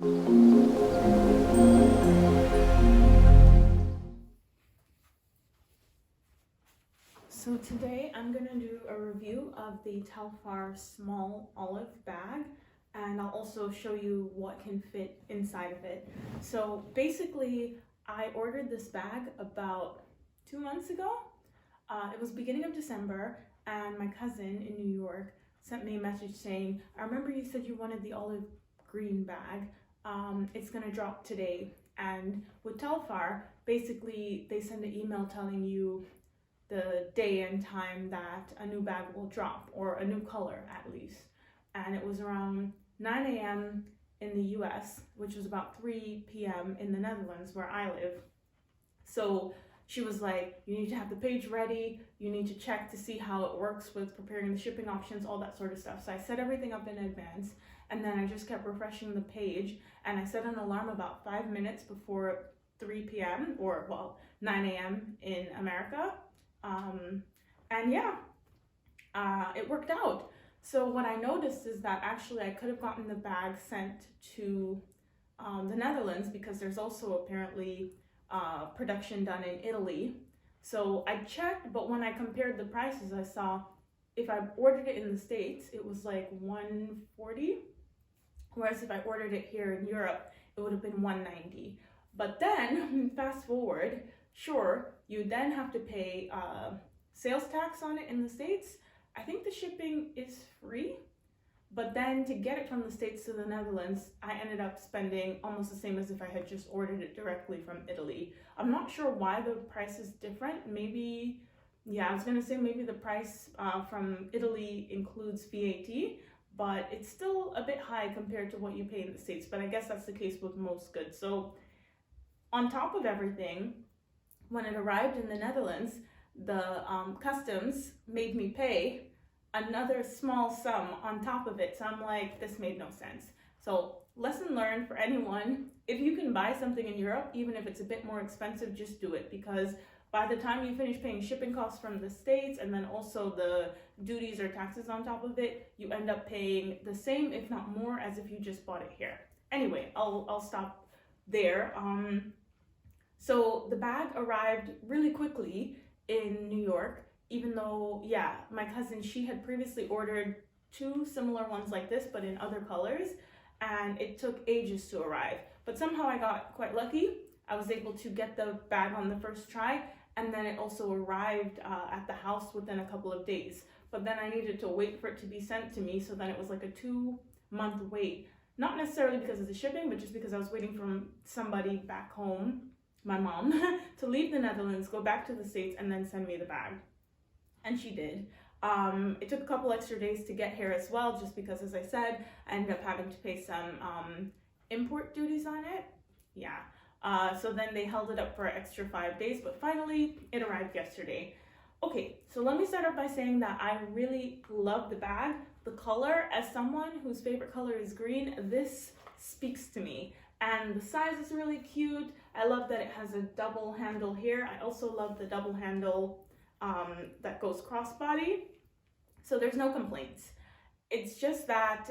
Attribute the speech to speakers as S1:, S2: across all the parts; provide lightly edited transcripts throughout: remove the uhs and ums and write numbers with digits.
S1: So today I'm going to do a review of the Telfar small olive bag, and I'll also show you what can fit inside of it. So basically I ordered this bag about 2 months ago. It was beginning of December, and my cousin in New York sent me a message saying, I remember you said you wanted the olive green bag. It's gonna drop today. And with Telfar, basically they send an email telling you the day and time that a new bag will drop, or a new color at least. And it was around 9 a.m. in the US, which was about 3 p.m. in the Netherlands where I live. So she was like, you need to have the page ready, you need to check to see how it works with preparing the shipping options, all that sort of stuff. So I set everything up in advance, and then I just kept refreshing the page, and I set an alarm about 5 minutes before 3 p.m. or, well, 9 a.m. in America. And yeah, it worked out. So what I noticed is that actually I could have gotten the bag sent to the Netherlands, because there's also apparently production done in Italy. So I checked, but when I compared the prices, I saw if I ordered it in the States, it was like $140, whereas if I ordered it here in Europe, it would have been $190. But then fast forward, sure, you then have to pay sales tax on it in the States. I think the shipping is free, but then to get it from the States to the Netherlands, I ended up spending almost the same as if I had just ordered it directly from Italy. I'm not sure why the price is different. Maybe, yeah, I was gonna say maybe the price from Italy includes VAT, but it's still a bit high compared to what you pay in the States. But I guess that's the case with most goods. So on top of everything, when it arrived in the Netherlands, the customs made me pay another small sum on top of it. So I'm like, this made no sense. So lesson learned for anyone: if you can buy something in Europe, even if it's a bit more expensive, just do it, because by the time you finish paying shipping costs from the States and then also the duties or taxes on top of it, you end up paying the same, if not more, as if you just bought it here. Anyway, I'll stop there. So the bag arrived really quickly in New York, even though, yeah, my cousin, she had previously ordered 2 similar ones like this, but in other colors, and it took ages to arrive. But somehow I got quite lucky. I was able to get the bag on the first try, and then it also arrived at the house within a couple of days. But then I needed to wait for it to be sent to me, so then it was like a 2-month wait. Not necessarily because of the shipping, but just because I was waiting for somebody back home, my mom, to leave the Netherlands, go back to the States, and then send me the bag. And she did. It took a couple extra days to get here as well, just because, as I said, I ended up having to pay some import duties on it. Yeah. So then they held it up for an extra 5 days, but finally it arrived yesterday. Okay, so let me start off by saying that I really love the bag. The color, as someone whose favorite color is green, this speaks to me. And the size is really cute. I love that it has a double handle here. I also love the double handle that goes crossbody. So there's no complaints. It's just that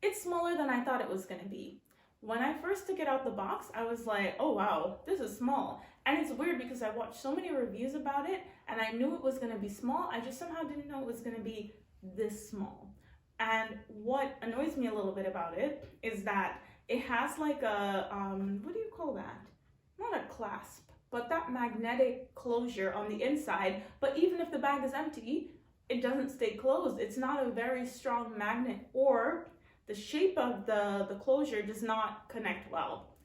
S1: it's smaller than I thought it was gonna be. When I first took it out the box, I was like, oh wow, this is small. And it's weird because I watched so many reviews about it and I knew it was gonna be small. I just somehow didn't know it was gonna be this small. And what annoys me a little bit about it is that it has like a, what do you call that? Not a clasp, but that magnetic closure on the inside. But even if the bag is empty, it doesn't stay closed. It's not a very strong magnet, or the shape of the closure does not connect well.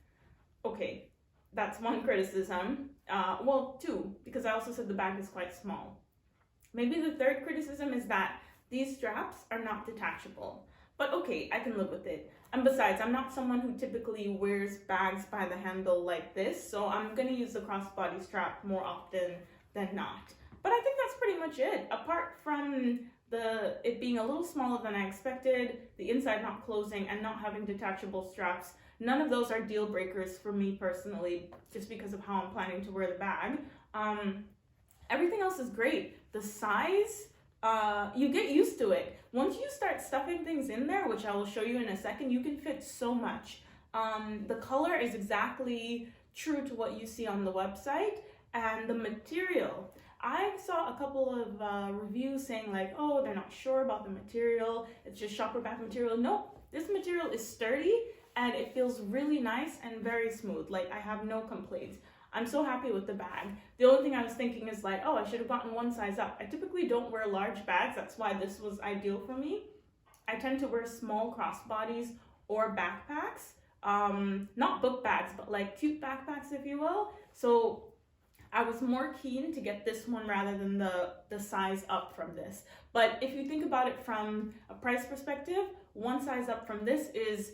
S1: Okay, that's one criticism. Well, 2, because I also said the bag is quite small. Maybe the third criticism is that these straps are not detachable. But okay, I can live with it. And besides, I'm not someone who typically wears bags by the handle like this, so I'm gonna use the crossbody strap more often than not. But I think that's pretty much it. Apart from it being a little smaller than I expected, the inside not closing, and not having detachable straps, none of those are deal breakers for me personally, just because of how I'm planning to wear the bag. Everything else is great. The size, you get used to it. Once you start stuffing things in there, which I will show you in a second, you can fit so much. The color is exactly true to what you see on the website, and the material. I saw a couple of reviews saying like, oh, they're not sure about the material, it's just shopper bag material. No, this material is sturdy and it feels really nice and very smooth. Like, I have no complaints. I'm so happy with the bag. The only thing I was thinking is like, oh, I should have gotten one size up. I typically don't wear large bags, that's why this was ideal for me. I tend to wear small crossbodies or backpacks. Not book bags, but like cute backpacks, if you will. So I was more keen to get this one rather than the size up from this. But if you think about it from a price perspective, one size up from this is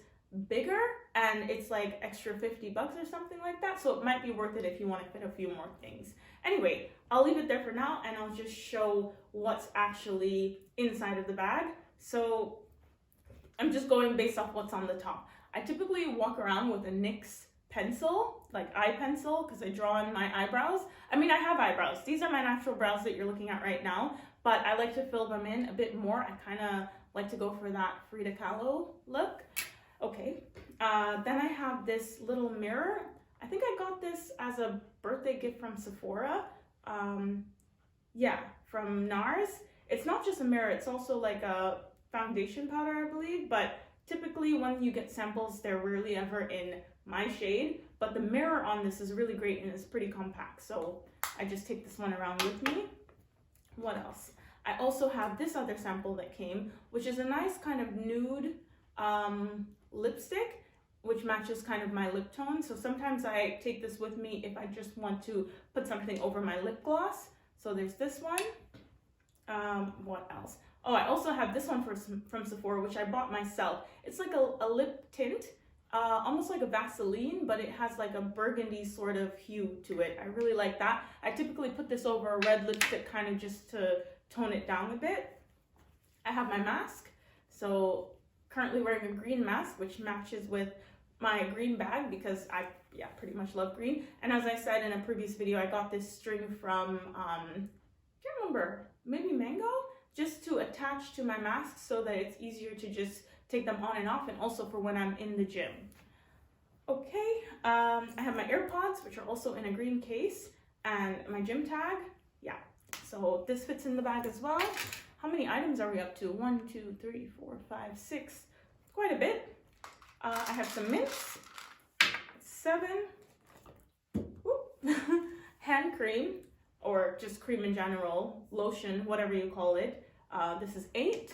S1: bigger and it's like extra $50 or something like that. So it might be worth it if you want to fit a few more things. Anyway, I'll leave it there for now and I'll just show what's actually inside of the bag. So I'm just going based off what's on the top. I typically walk around with a NYX pencil, like eye pencil, because I draw on my eyebrows. I mean, I have eyebrows. These are my natural brows that you're looking at right now, but I like to fill them in a bit more. I kind of like to go for that Frida Kahlo look. Okay, then I have this little mirror. I think I got this as a birthday gift from Sephora. Yeah, from NARS. It's not just a mirror, it's also like a foundation powder, I believe, but typically when you get samples, they're rarely ever in my shade, but the mirror on this is really great and it's pretty compact, so I just take this one around with me. What else? I also have this other sample that came, which is a nice kind of nude lipstick, which matches kind of my lip tone. So sometimes I take this with me if I just want to put something over my lip gloss. So there's this one. What else? Oh, I also have this one from Sephora, which I bought myself. It's like a lip tint, almost like a Vaseline, but it has like a burgundy sort of hue to it. I really like that. I typically put this over a red lipstick kind of just to tone it down a bit. I have my mask. So currently wearing a green mask, which matches with my green bag because I pretty much love green. And as I said in a previous video, I got this string from, I can't remember, maybe Mango? Just to attach to my mask so that it's easier to just take them on and off, and also for when I'm in the gym. Okay, I have my AirPods, which are also in a green case, and my gym tag. Yeah, so this fits in the bag as well. How many items are we up to? 1, 2, 3, 4, 5, 6. Quite a bit. I have some mints. 7. Hand cream, or just cream in general, lotion, whatever you call it. This is 8.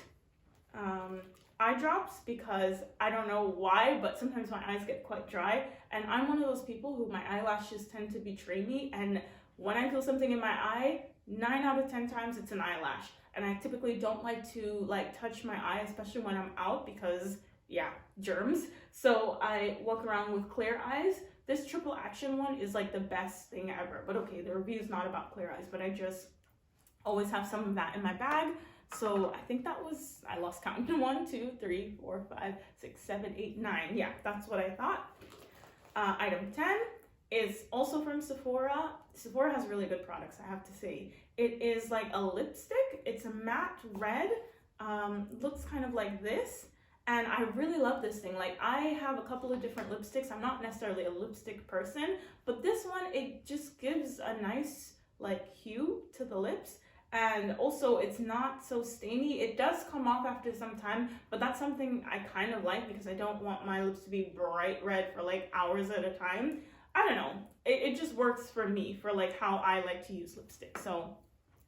S1: Eye drops, because I don't know why, but sometimes my eyes get quite dry, and I'm one of those people who my eyelashes tend to betray me, and when I feel something in my eye, 9 out of 10 times it's an eyelash, and I typically don't like to touch my eye, especially when I'm out, because germs. So I walk around with clear eyes. This triple action one is like the best thing ever, but okay, the review is not about clear eyes, but I just always have some of that in my bag. So I think that was, I lost count. 1, 2, 3, 4, 5, 6, 7, 8, 9. Yeah, that's what I thought. Item 10 is also from Sephora. Sephora has really good products, I have to say. It is like a lipstick. It's a matte red. Looks kind of like this. And I really love this thing. Like, I have a couple of different lipsticks. I'm not necessarily a lipstick person, but this one, it just gives a nice hue to the lips. And also it's not so stainy. It does come off after some time, but that's something I kind of like because I don't want my lips to be bright red for hours at a time. I don't know. It just works for me for how I like to use lipstick. So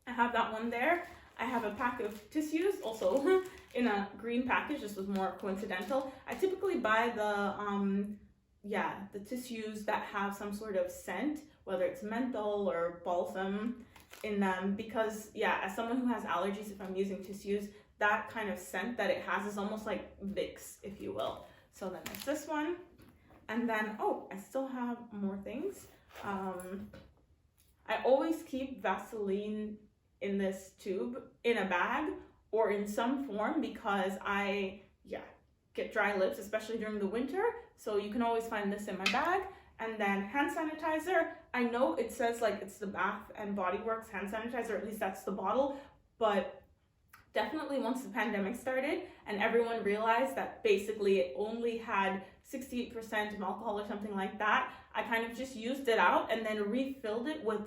S1: I have that one there. I have a pack of tissues also in a green package. This was more coincidental. I typically buy the tissues that have some sort of scent, whether it's menthol or balsam in them, because as someone who has allergies, if I'm using tissues, that kind of scent that it has is almost like Vicks, if you will. So then there's this one, and then I still have more things. I always keep Vaseline in this tube in a bag or in some form because I get dry lips, especially during the winter, so you can always find this in my bag. And then hand sanitizer. I know it says it's the Bath and Body Works hand sanitizer, at least that's the bottle, but definitely once the pandemic started and everyone realized that basically it only had 68% of alcohol or something like that, I kind of just used it out and then refilled it with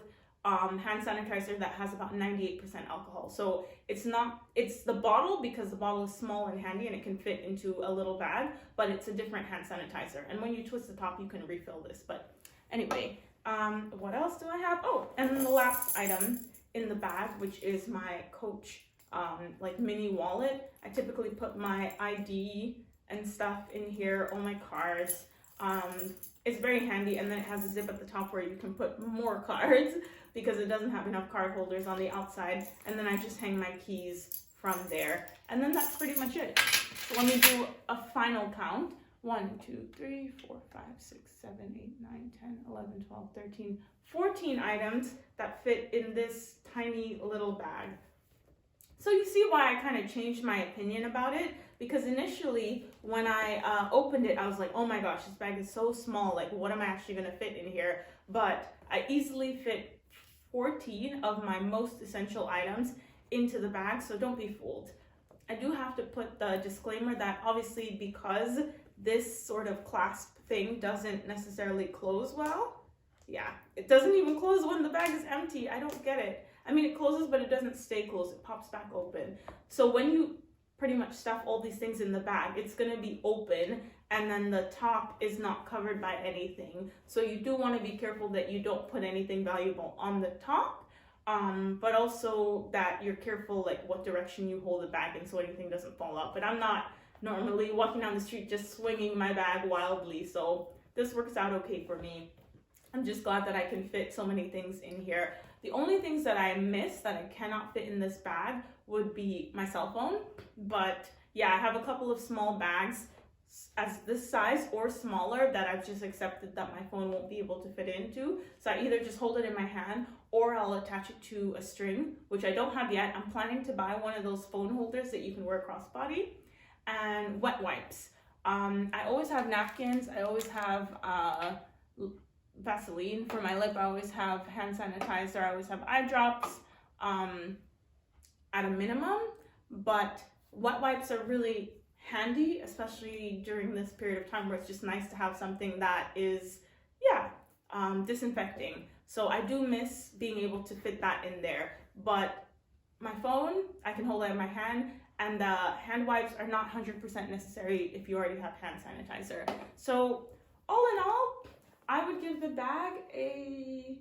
S1: hand sanitizer that has about 98% alcohol. So it's the bottle, because the bottle is small and handy and it can fit into a little bag, but it's a different hand sanitizer. And when you twist the top, you can refill this. But anyway, what else do I have? Oh, and then the last item in the bag, which is my Coach like mini wallet. I typically put my ID and stuff in here, all my cards. It's very handy, and then it has a zip at the top where you can put more cards because it doesn't have enough card holders on the outside. And then I just hang my keys from there. And then that's pretty much it. So let me do a final count. 1, 2, 3, 4, 5, 6, 7, 8, 9, 10, 11, 12, 13, 14 items that fit in this tiny little bag. So you see why I kind of changed my opinion about it, because initially when I opened it, I was like, oh my gosh, this bag is so small, like what am I actually going to fit in here? But I easily fit 14 of my most essential items into the bag, so don't be fooled. I do have to put the disclaimer that obviously because this sort of clasp thing doesn't necessarily close well. Yeah, it doesn't even close when the bag is empty. I don't get it. I mean, it closes, but it doesn't stay closed. It pops back open. So when you pretty much stuff all these things in the bag, it's going to be open, and then the top is not covered by anything. So you do want to be careful that you don't put anything valuable on the top, but also that you're careful like what direction you hold the bag in so anything doesn't fall out. But I'm not normally walking down the street just swinging my bag wildly, so this works out okay for me. I'm just glad that I can fit so many things in here. The only things that I miss that I cannot fit in this bag would be my cell phone. But yeah, I have a couple of small bags as this size or smaller that I've just accepted that my phone won't be able to fit into. So I either just hold it in my hand or I'll attach it to a string, which I don't have yet. I'm planning to buy one of those phone holders that you can wear crossbody, and wet wipes. I always have napkins. I always have Vaseline for my lip. I always have hand sanitizer. I always have eye drops at a minimum, but wet wipes are really handy, especially during this period of time where it's just nice to have something that is, disinfecting. So I do miss being able to fit that in there, but my phone, I can hold it in my hand, and the hand wipes are not 100% necessary if you already have hand sanitizer. So all in all, I would give the bag a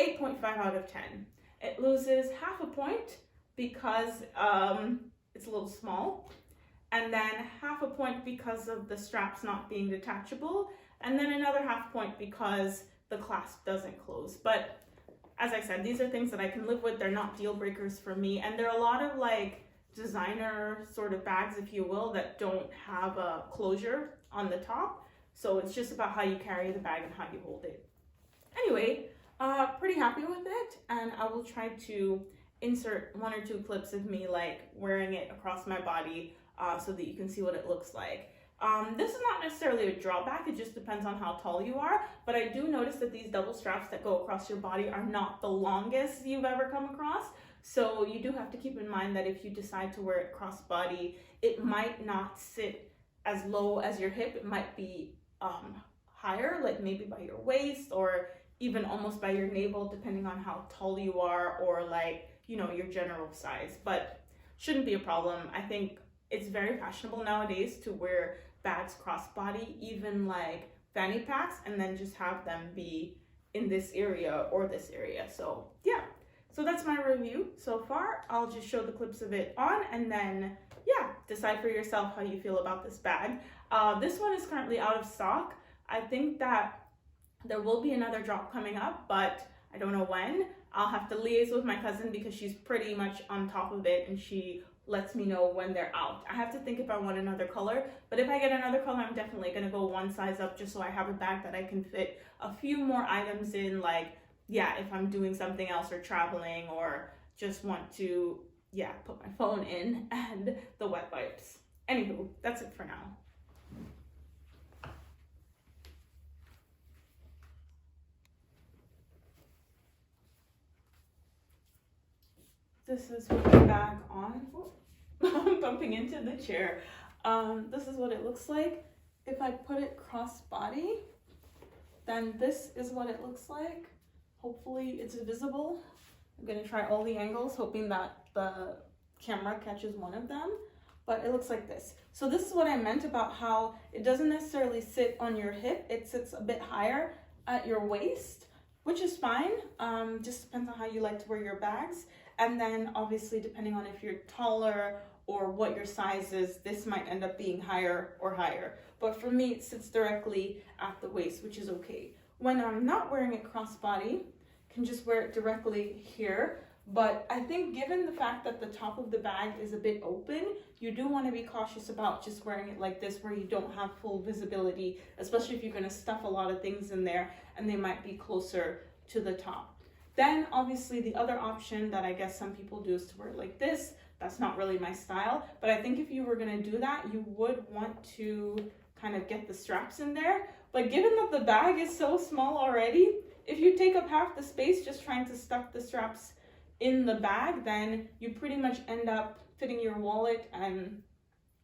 S1: 8.5 out of 10. It loses half a point because it's a little small, and then half a point because of the straps not being detachable, and then another half point because the clasp doesn't close. But as I said, these are things that I can live with. They're not deal breakers for me, and there are a lot of like designer sort of bags, if you will, that don't have a closure on the top. So it's just about how you carry the bag and how you hold it. Anyway, pretty happy with it, and I will try to insert 1 or 2 clips of me like wearing it across my body so that you can see what it looks like. This is not necessarily a drawback, it just depends on how tall you are, but I do notice that these double straps that go across your body are not the longest you've ever come across. So you do have to keep in mind that if you decide to wear it crossbody, it might not sit as low as your hip. It might be higher, like maybe by your waist or even almost by your navel, depending on how tall you are or like, you know, your general size, but shouldn't be a problem. I think it's very fashionable nowadays to wear bags crossbody, even like fanny packs, and then just have them be in this area or this area. So yeah, so that's my review so far. I'll just show the clips of it on, and then decide for yourself how you feel about this bag. This one is currently out of stock. I think that there will be another drop coming up, but I don't know when. I'll have to liaise with my cousin because she's pretty much on top of it and she lets me know when they're out. I have to think if I want another color, but if I get another color, I'm definitely gonna go one size up just so I have a bag that I can fit a few more items in, like, if I'm doing something else or traveling or just want to, put my phone in and the wet wipes. Anywho, that's it for now. This is with the bag on. bumping into the chair. This is what it looks like. If I put it cross-body, then this is what it looks like. Hopefully it's visible. I'm gonna try all the angles, hoping that the camera catches one of them, but it looks like this. So this is what I meant about how it doesn't necessarily sit on your hip, it sits a bit higher at your waist, which is fine. Just depends on how you like to wear your bags. And then obviously depending on if you're taller or what your size is, this might end up being higher or higher. But for me, it sits directly at the waist, which is okay. When I'm not wearing it crossbody, can just wear it directly here. But I think given the fact that the top of the bag is a bit open, you do want to be cautious about just wearing it like this where you don't have full visibility, especially if you're going to stuff a lot of things in there and they might be closer to the top. Then obviously the other option that I guess some people do is to wear it like this. That's not really my style, but I think if you were going to do that, you would want to kind of get the straps in there. But given that the bag is so small already, if you take up half the space just trying to stuff the straps in the bag, then you pretty much end up fitting your wallet and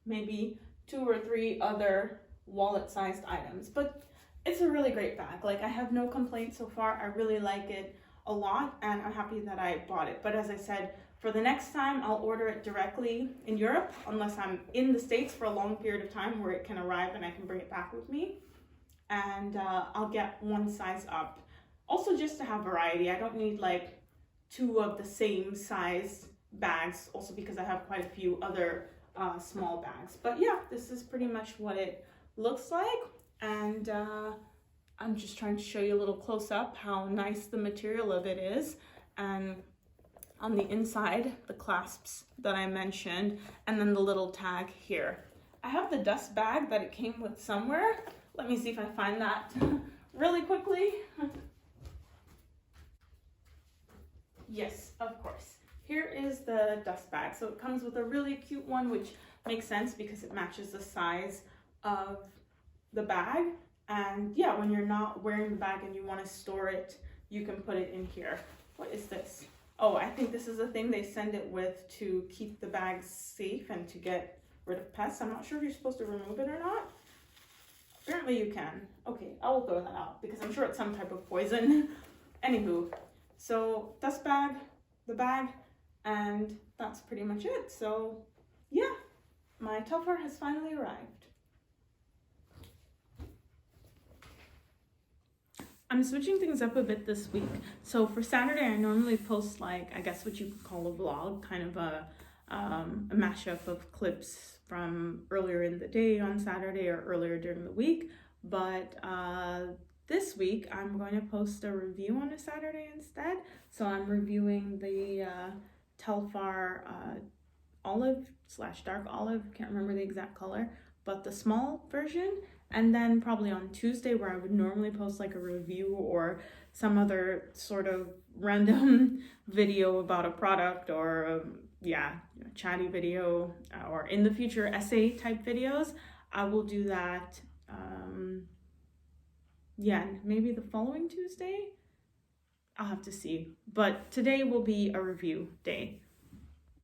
S1: maybe 2 or 3 other wallet-sized items. But it's a really great bag. Like, I have no complaints so far. I really like it a lot, and I'm happy that I bought it. But as I said, for the next time, I'll order it directly in Europe, unless I'm in the States for a long period of time where it can arrive and I can bring it back with me. And I'll get one size up. Also, just to have variety. I don't need like 2 of the same size bags, also because I have quite a few other small bags. But yeah, this is pretty much what it looks like. And I'm just trying to show you a little close up how nice the material of it is. And on the inside, the clasps that I mentioned, and then the little tag here. I have the dust bag that it came with somewhere. Let me see if I find that really quickly. Yes, of course. Here is the dust bag. So it comes with a really cute one, which makes sense because it matches the size of the bag. And yeah, when you're not wearing the bag and you want to store it, you can put it in here. What is this? Oh, I think this is a thing they send it with to keep the bag safe and to get rid of pests. I'm not sure if you're supposed to remove it or not. Apparently you can. Okay, I will throw that out because I'm sure it's some type of poison. Anywho, so dust bag, the bag, and that's pretty much it. So yeah, my Telfar has finally arrived. I'm switching things up a bit this week. So for Saturday, I normally post like, I guess what you could call a vlog, kind of a mashup of clips from earlier in the day on Saturday or earlier during the week. But this week, I'm going to post a review on a Saturday instead. So I'm reviewing the Telfar olive/dark olive, can't remember the exact color, but the small version. And then probably on Tuesday, where I would normally post like a review or some other sort of random video about a product or chatty video, or in the future essay type videos, I will do that. Maybe the following Tuesday. I'll have to see. But today will be a review day.